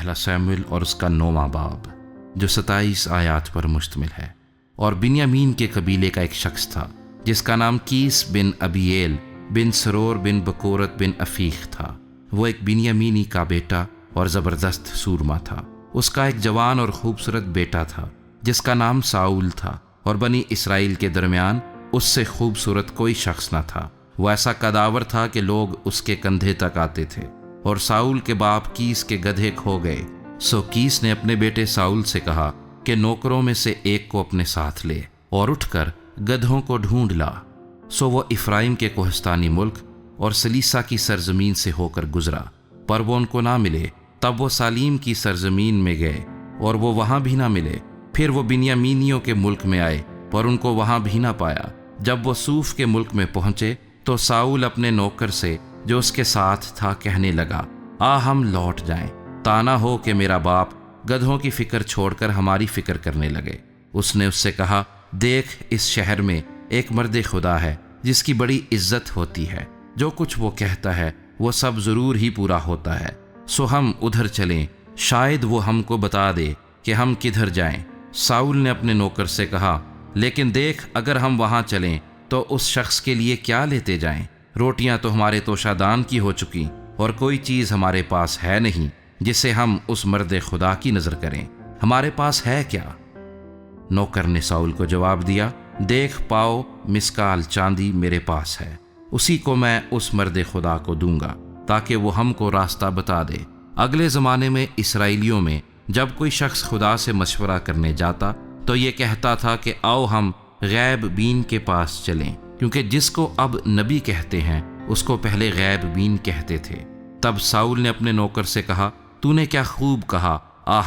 پہلا سیموئیل اور اس کا 9واں باب، جو 27 آیات پر مشتمل ہے۔ اور بنیامین کے قبیلے کا ایک شخص تھا جس کا نام کیس بن ابییل بن سرور بن بکورت بن افیق تھا۔ وہ ایک بنیامینی کا بیٹا اور زبردست سورما تھا۔ اس کا ایک جوان اور خوبصورت بیٹا تھا جس کا نام ساؤل تھا، اور بنی اسرائیل کے درمیان اس سے خوبصورت کوئی شخص نہ تھا۔ وہ ایسا قداور تھا کہ لوگ اس کے کندھے تک آتے تھے۔ اور ساؤل کے باپ کیس کے گدھے کھو گئے، سو کیس نے اپنے بیٹے ساؤل سے کہا کہ نوکروں میں سے ایک کو اپنے ساتھ لے اور اٹھ کر گدھوں کو ڈھونڈ لا۔ سو وہ افرائیم کے کوہستانی ملک اور سلیسا کی سرزمین سے ہو کر گزرا، پر وہ ان کو نہ ملے۔ تب وہ سالیم کی سرزمین میں گئے اور وہ وہاں بھی نہ ملے۔ پھر وہ بنیامینیوں کے ملک میں آئے پر ان کو وہاں بھی نہ پایا۔ جب وہ سوف کے ملک میں پہنچے تو ساؤل اپنے نوکر سے جو اس کے ساتھ تھا کہنے لگا، ہم لوٹ جائیں، تا نہ ہو کہ میرا باپ گدھوں کی فکر چھوڑ کر ہماری فکر کرنے لگے۔ اس نے اس سے کہا، دیکھ، اس شہر میں ایک مرد خدا ہے جس کی بڑی عزت ہوتی ہے، جو کچھ وہ کہتا ہے وہ سب ضرور ہی پورا ہوتا ہے۔ سو ہم ادھر چلیں، شاید وہ ہم کو بتا دے کہ ہم کدھر جائیں۔ ساؤل نے اپنے نوکر سے کہا، لیکن دیکھ، اگر ہم وہاں چلیں تو اس شخص کے لیے کیا لیتے جائیں؟ روٹیاں تو ہمارے توشہ دان کی ہو چکی، اور کوئی چیز ہمارے پاس ہے نہیں جسے ہم اس مرد خدا کی نظر کریں۔ ہمارے پاس ہے کیا؟ نوکر نے ساؤل کو جواب دیا، دیکھ، پاؤ مسکال چاندی میرے پاس ہے، اسی کو میں اس مرد خدا کو دوں گا تاکہ وہ ہم کو راستہ بتا دے۔ اگلے زمانے میں اسرائیلیوں میں جب کوئی شخص خدا سے مشورہ کرنے جاتا تو یہ کہتا تھا کہ آؤ ہم غیب بین کے پاس چلیں، کیونکہ جس کو اب نبی کہتے ہیں اس کو پہلے غیب بین کہتے تھے۔ تب ساؤل نے اپنے نوکر سے کہا، تو نے کیا خوب کہا،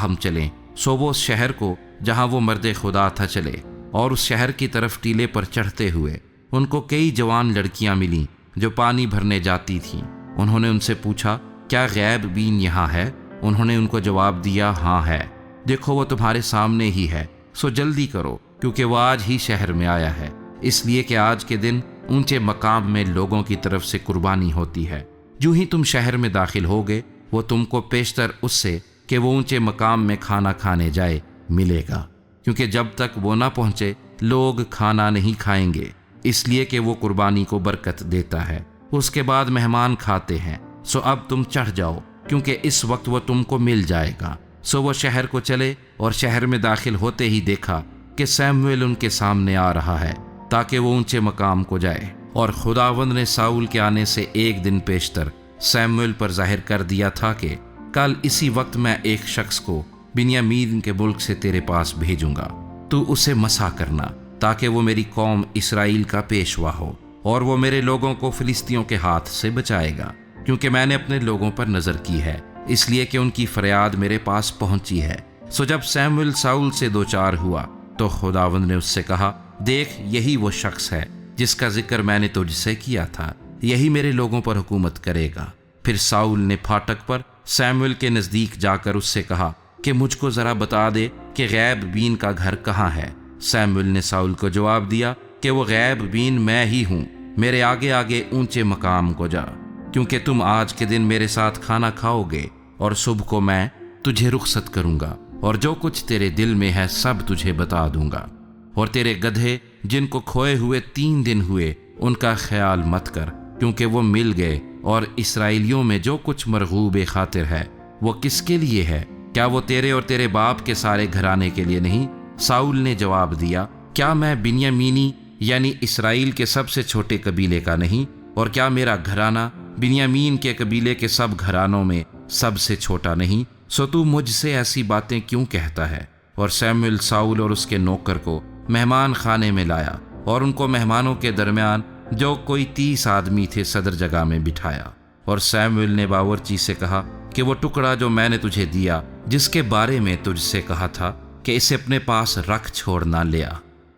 ہم چلیں۔ سو وہ اس شہر کو جہاں وہ مرد خدا تھا چلے، اور اس شہر کی طرف ٹیلے پر چڑھتے ہوئے ان کو کئی جوان لڑکیاں ملیں جو پانی بھرنے جاتی تھیں۔ انہوں نے ان سے پوچھا، کیا غیب بین یہاں ہے؟ انہوں نے ان کو جواب دیا، ہاں ہے، دیکھو وہ تمہارے سامنے ہی ہے، سو جلدی کرو، کیونکہ وہ آج ہی شہر میں آیا ہے، اس لیے کہ آج کے دن اونچے مقام میں لوگوں کی طرف سے قربانی ہوتی ہے۔ جو ہی تم شہر میں داخل ہوگے وہ تم کو پیشتر اس سے کہ وہ اونچے مقام میں کھانا کھانے جائے ملے گا، کیونکہ جب تک وہ نہ پہنچے لوگ کھانا نہیں کھائیں گے، اس لیے کہ وہ قربانی کو برکت دیتا ہے۔ اس کے بعد مہمان کھاتے ہیں۔ سو اب تم چڑھ جاؤ، کیونکہ اس وقت وہ تم کو مل جائے گا۔ سو وہ شہر کو چلے، اور شہر میں داخل ہوتے ہی دیکھا کہ سیموئیل ان کے سامنے آ رہا ہے تاکہ وہ اونچے مقام کو جائے۔ اور خداوند نے ساؤل کے آنے سے ایک دن پیشتر سیموئیل پر ظاہر کر دیا تھا کہ کل اسی وقت میں ایک شخص کو بنیامین کے ملک سے تیرے پاس بھیجوں گا، تو اسے مسح کرنا تاکہ وہ میری قوم اسرائیل کا پیشوا ہو، اور وہ میرے لوگوں کو فلسطینیوں کے ہاتھ سے بچائے گا، کیونکہ میں نے اپنے لوگوں پر نظر کی ہے، اس لیے کہ ان کی فریاد میرے پاس پہنچی ہے۔ سو جب سیموئیل ساؤل سے دوچار ہوا تو خداوند نے اس سے کہا، دیکھ، یہی وہ شخص ہے جس کا ذکر میں نے تجھ سے کیا تھا، یہی میرے لوگوں پر حکومت کرے گا۔ پھر ساؤل نے پھاٹک پر سیموئیل کے نزدیک جا کر اس سے کہا کہ مجھ کو ذرا بتا دے کہ غیب بین کا گھر کہاں ہے۔ سیموئیل نے ساؤل کو جواب دیا کہ وہ غیب بین میں ہی ہوں، میرے آگے آگے اونچے مقام کو جا، کیونکہ تم آج کے دن میرے ساتھ کھانا کھاؤ گے، اور صبح کو میں تجھے رخصت کروں گا، اور جو کچھ تیرے دل میں ہے سب تجھے بتا دوں گا۔ اور تیرے گدھے جن کو کھوئے ہوئے 3 دن ہوئے ان کا خیال مت کر، کیونکہ وہ مل گئے۔ اور اسرائیلیوں میں جو کچھ مرغوب خاطر ہے وہ کس کے لیے ہے؟ کیا وہ تیرے اور تیرے باپ کے سارے گھرانے کے لیے نہیں؟ ساؤل نے جواب دیا، کیا میں بنیامینی یعنی اسرائیل کے سب سے چھوٹے قبیلے کا نہیں؟ اور کیا میرا گھرانہ بنیامین کے قبیلے کے سب گھرانوں میں سب سے چھوٹا نہیں؟ سو تو مجھ سے ایسی باتیں کیوں کہتا ہے؟ اور سیموئیل ساؤل اور اس کے نوکر کو مہمان خانے میں لایا، اور ان کو مہمانوں کے درمیان جو کوئی 30 آدمی تھے صدر جگہ میں بٹھایا۔ اور سیموئیل نے باورچی سے کہا کہ وہ ٹکڑا جو میں نے تجھے دیا، جس کے بارے میں تجھ سے کہا تھا کہ اسے اپنے پاس رکھ چھوڑ نہ لیا۔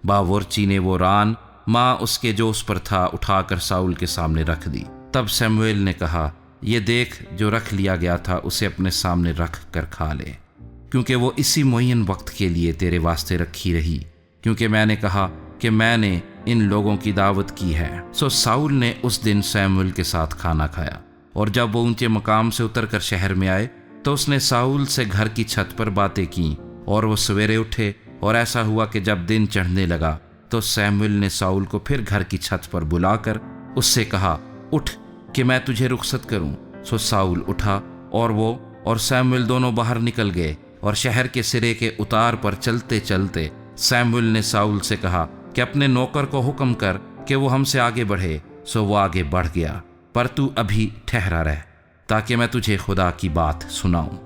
باورچی نے وہ ران ماں اس کے جو اس پر تھا اٹھا کر ساؤل کے سامنے رکھ دی۔ تب سیموئیل نے کہا، یہ دیکھ، جو رکھ لیا گیا تھا اسے اپنے سامنے رکھ کر کھا لے، کیونکہ وہ اسی معین وقت کے لیے تیرے واسطے رکھی رہی، کیونکہ میں نے کہا کہ میں نے ان لوگوں کی دعوت کی ہے۔ سو ساؤل نے اس دن سیموئیل کے ساتھ کھانا کھایا، اور جب وہ اونچے مقام سے اتر کر شہر میں آئے تو اس نے ساؤل سے گھر کی چھت پر باتیں کی، اور وہ سویرے اٹھے، اور ایسا ہوا کہ جب دن چڑھنے لگا تو سیموئیل نے ساؤل کو پھر گھر کی چھت پر بلا کر اس سے کہا، اٹھ کہ میں تجھے رخصت کروں۔ سو ساؤل اٹھا، اور وہ اور سیموئیل دونوں باہر نکل گئے، اور شہر کے سرے کے اتار پر چلتے چلتے سیموئیل نے ساؤل سے کہا کہ اپنے نوکر کو حکم کر کہ وہ ہم سے آگے بڑھے۔ سو وہ آگے بڑھ گیا، پر تو ابھی ٹھہرا رہ تاکہ میں تجھے خدا کی بات سناؤں۔